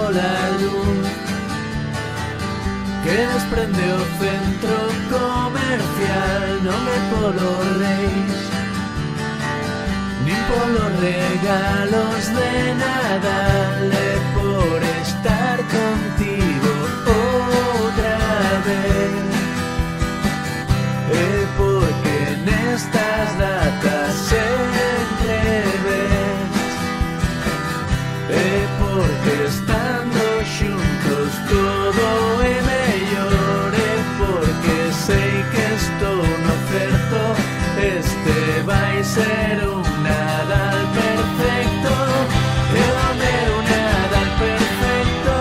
pola luz que desprende o centro comercial. Non é polo reis nin polos regalos de Nadal, é por estar contigo outra vez, é porque nestas datas sempre ves, é porque estando xuntos todo é mellor, é porque sei que estou no certo, este vai ser un Nadal perfecto, é o meu Nadal perfecto,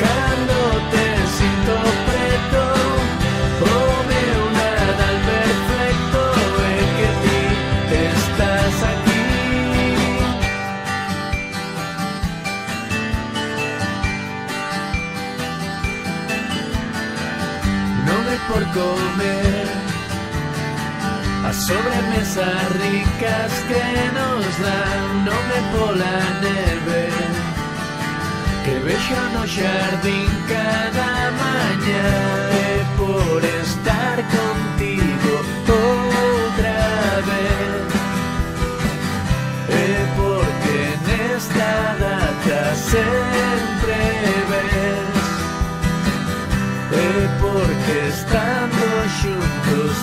cando te sinto preto, o meu Nadal perfecto é que ti estás aquí. Non é por comer as sobremesas ricas que nos dan, non é pola neve que vexo no xardín cada mañá, é por estar contigo outra vez, é porque nesta data sempre ves, é porque estando xuntos